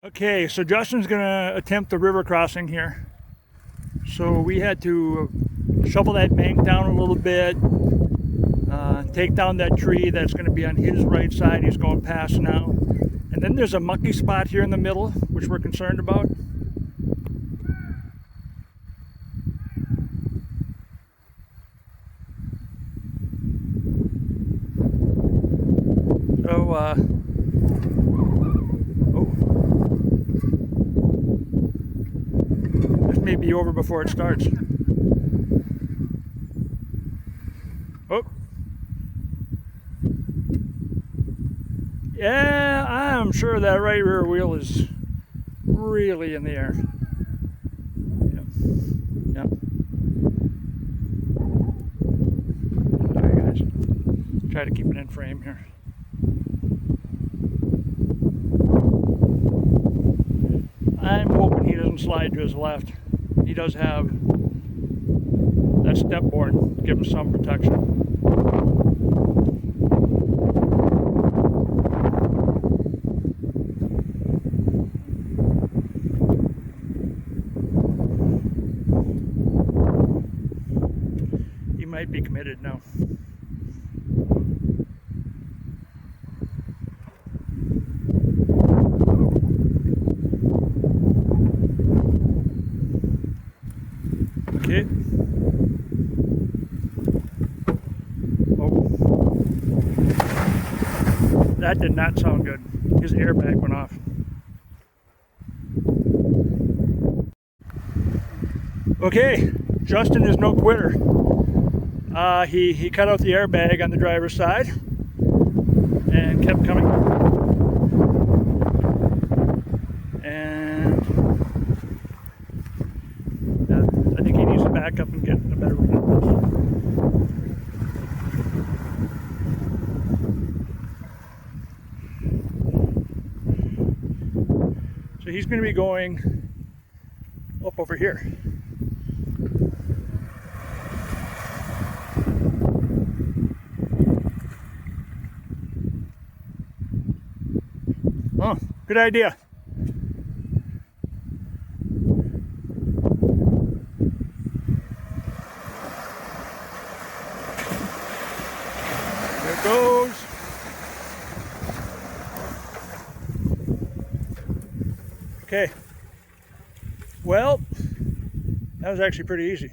Okay, so Justin's gonna attempt the river crossing here. So we had to shovel that bank down a little bit, take down that tree that's gonna be on his right side. He's going past now. And then there's a mucky spot here in the middle, which we're concerned about. So, this may be over before it starts. Oh. Yeah, I'm sure that right rear wheel is really in the air. Yep. Yep. Sorry guys. Try to keep it in frame here. I'm hoping he doesn't slide to his left. He does have that step board to give him some protection. He might be committed now. Okay. Oh. That did not sound good. His airbag went off. Okay, Justin is no quitter. He cut out the airbag on the driver's side and kept coming. And I think he needs to back up and get a better look at this. So he's going to be going up over here. Oh, good idea. There it goes. Okay. Well, that was actually pretty easy.